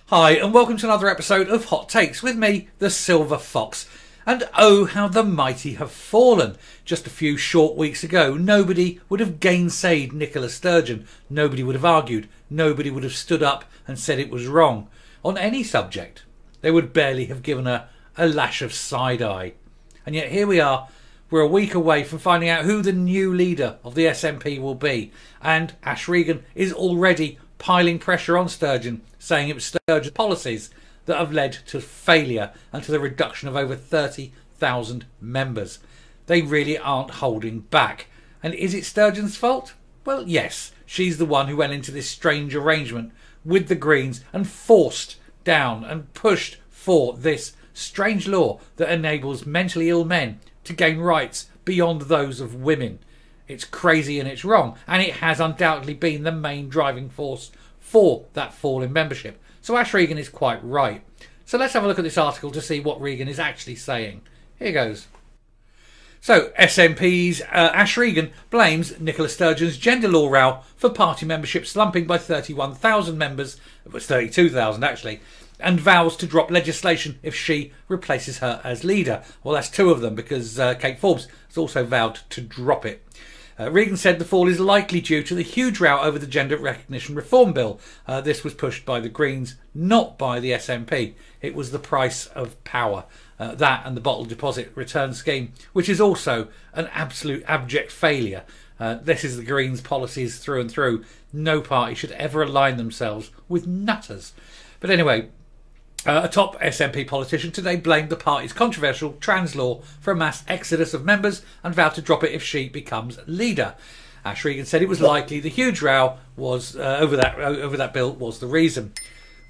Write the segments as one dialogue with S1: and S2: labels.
S1: Hi and welcome to another episode of Hot Takes with me, the Silver Fox. And oh, how the mighty have fallen. Just a few short weeks ago, nobody would have gainsayed Nicola Sturgeon. Nobody would have argued. Nobody would have stood up and said it was wrong on any subject. They would barely have given her a lash of side-eye. And yet here we are. We're a week away from finding out who the new leader of the SNP will be. And Ash Regan is already piling pressure on Sturgeon, saying it was Sturgeon's policies that have led to failure and to the reduction of over 30,000 members. They really aren't holding back. And is it Sturgeon's fault? Well, yes. She's the one who went into this strange arrangement with the Greens and forced down and pushed for this strange law that enables mentally ill men to gain rights beyond those of women. It's crazy and it's wrong, and it has undoubtedly been the main driving force for that fall in membership. So Ash Regan is quite right. So let's have a look at this article to see what Regan is actually saying. Here goes. So SNP's Ash Regan blames Nicola Sturgeon's gender law row for party membership slumping by 31,000 members, it was 32,000 actually, and vows to drop legislation if she replaces her as leader. Well, that's two of them because Kate Forbes has also vowed to drop it. Regan said the fall is likely due to the huge row over the gender recognition reform bill. This was pushed by the Greens, not by the SNP. It was the price of power. That and the bottle deposit return scheme, which is also an absolute abject failure. This is the Greens' policies through and through. No party should ever align themselves with nutters. But anyway, a top SNP politician today blamed the party's controversial trans law for a mass exodus of members and vowed to drop it if she becomes leader. Ash Regan said it was likely the huge row was over that bill was the reason.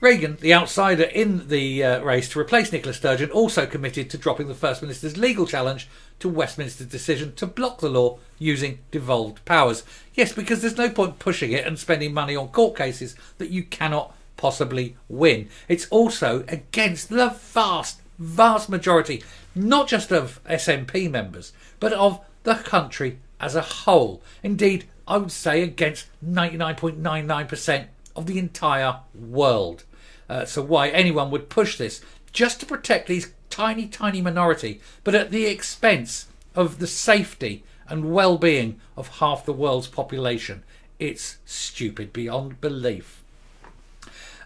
S1: Regan, the outsider in the race to replace Nicola Sturgeon, also committed to dropping the First Minister's legal challenge to Westminster's decision to block the law using devolved powers. Yes, because there's no point pushing it and spending money on court cases that you cannot possibly win. It's also against the vast majority, not just of SNP members, but of the country as a whole. Indeed, I would say against 99.99% of the entire world. So why anyone would push this just to protect these tiny minority, but at the expense of the safety and well-being of half the world's population. It's stupid beyond belief.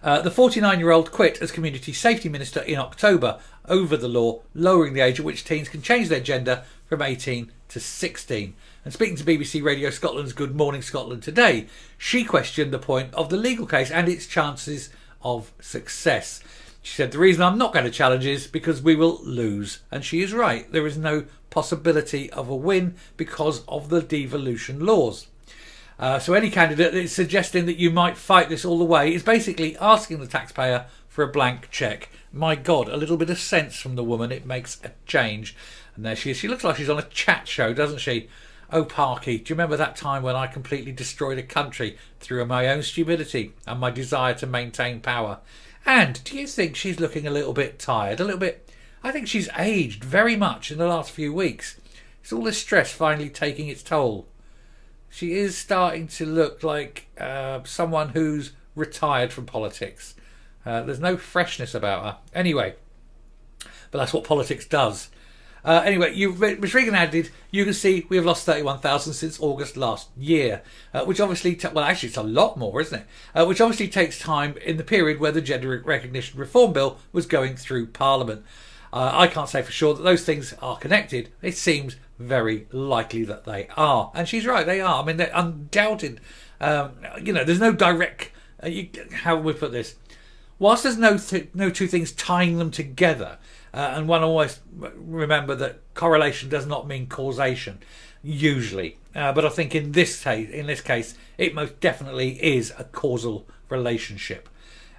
S1: The 49-year-old quit as Community Safety Minister in October over the law lowering the age at which teens can change their gender from 18 to 16. And speaking to BBC Radio Scotland's Good Morning Scotland today, she questioned the point of the legal case and its chances of success. She said, the reason I'm not going to challenge is because we will lose. And she is right. There is no possibility of a win because of the devolution laws. So any candidate that's suggesting that you might fight this all the way is basically asking the taxpayer for a blank cheque. My God, a little bit of sense from the woman, it makes a change. And there she is. She looks like she's on a chat show, doesn't she? Oh, Parky, do you remember that time when I completely destroyed a country through my own stupidity and my desire to maintain power? And do you think she's looking a little bit tired? A little bit? I think she's aged very much in the last few weeks. It's all this stress finally taking its toll. She is starting to look like someone who's retired from politics. There's no freshness about her. Anyway, but that's what politics does. Anyway, Ms Regan added, you can see we have lost 31,000 since August last year, which obviously, well actually it's a lot more, isn't it? Which obviously takes time in the period where the Gender Recognition Reform Bill was going through Parliament. I can't say for sure that those things are connected. It seems very likely that they are. And she's right, they are. I mean, they're undoubted. There's no direct... how would we put this? Whilst there's no two things tying them together, and one always remember that correlation does not mean causation, usually. But I think in this case, it most definitely is a causal relationship.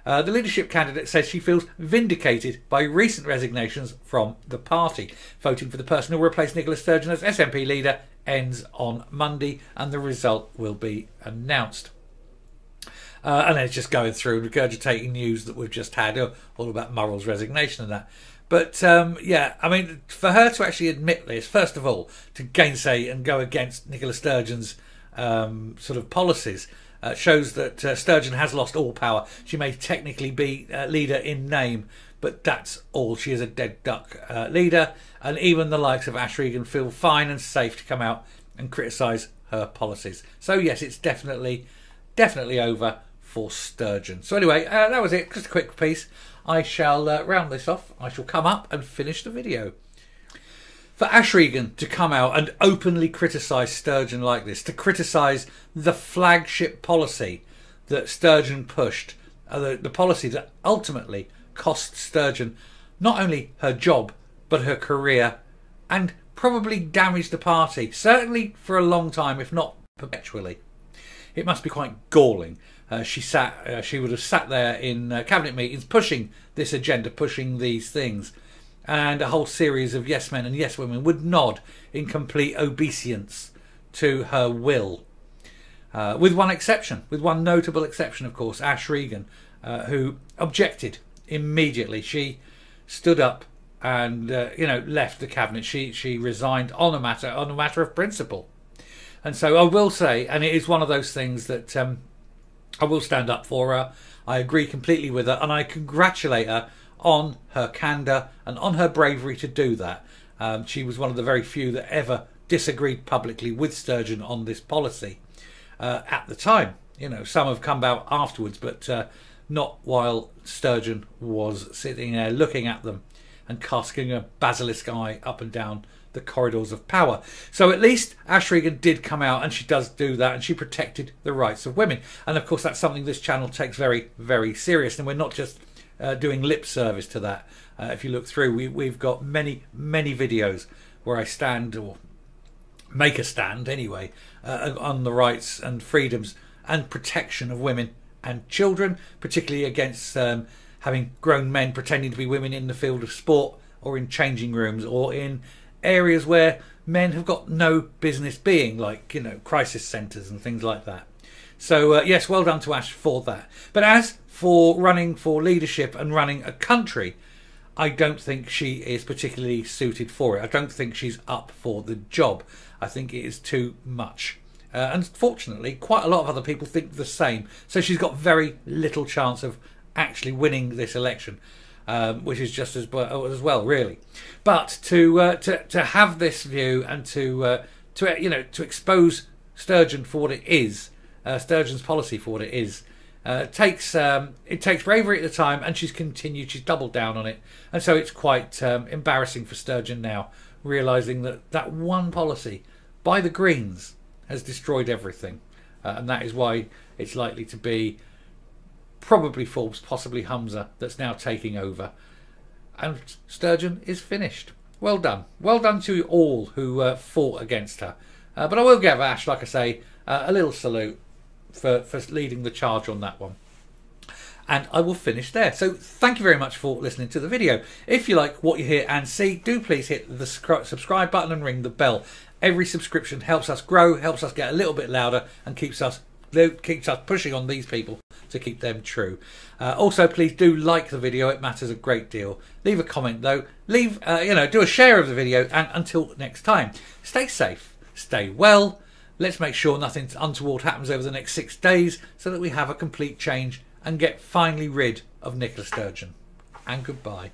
S1: The leadership candidate says she feels vindicated by recent resignations from the party. Voting for the person who will replace Nicola Sturgeon as SNP leader ends on Monday and the result will be announced. And then it's just going through regurgitating news that we've just had, all about Murrell's resignation and that. But yeah, I mean, for her to actually admit this, first of all, to gainsay and go against Nicola Sturgeon's sort of policies, shows that Sturgeon has lost all power. She may technically be leader in name, but that's all. She is a dead duck leader, and even the likes of Ash Regan feel fine and safe to come out and criticise her policies. So yes, it's definitely over for Sturgeon. So anyway, that was it. Just a quick piece. I shall round this off. I shall come up and finish the video. For Ash Regan to come out and openly criticise Sturgeon like this, to criticise the flagship policy that Sturgeon pushed, the policy that ultimately cost Sturgeon not only her job but her career, and probably damaged the party, certainly for a long time, if not perpetually. It must be quite galling. She would have sat there in cabinet meetings pushing this agenda, pushing these things, and a whole series of yes men and yes women would nod in complete obeisance to her will. With one exception, with one notable exception, of course, Ash Regan, who objected immediately. She stood up and left the cabinet. She resigned on a matter of principle. And so I will say, and it is one of those things that I will stand up for her. I agree completely with her, and I congratulate her on her candour and on her bravery to do that. She was one of the very few that ever disagreed publicly with Sturgeon on this policy at the time. Some have come out afterwards, but not while Sturgeon was sitting there looking at them and casting a basilisk eye up and down the corridors of power. So at least Ash Regan did come out, and she does do that, and she protected the rights of women. And of course that's something this channel takes very, very serious, and we're not just doing lip service to that. If you look through, we've got many videos where I stand, or make a stand anyway, on the rights and freedoms and protection of women and children, particularly against having grown men pretending to be women in the field of sport, or in changing rooms, or in areas where men have got no business being, like crisis centres and things like that. So yes, well done to Ash for that. But as for running for leadership and running a country, I don't think she is particularly suited for it. I don't think she's up for the job. I think it is too much. Unfortunately, quite a lot of other people think the same. So she's got very little chance of actually winning this election, which is just as well, really. But to have this view, and to expose Sturgeon for what it is, Sturgeon's policy for what it is, it takes bravery at the time, and she's doubled down on it, and so it's quite embarrassing for Sturgeon now, realising that one policy by the Greens has destroyed everything, and that is why it's likely to be probably Forbes, possibly Humza, that's now taking over, and Sturgeon is finished. Well done to all who fought against her, but I will give Ash, like I say, a little salute for leading the charge on that one. And I will finish there. So thank you very much for listening to the video. If you like what you hear and see, do please hit the subscribe button and ring the bell. Every subscription helps us grow, helps us get a little bit louder, and keeps us pushing on these people to keep them true. Also, please do like the video. It matters a great deal. Leave a comment though. Do a share of the video. And until next time, stay safe, stay well. Let's make sure nothing untoward happens over the next 6 days, so that we have a complete change and get finally rid of Nicola Sturgeon. And goodbye.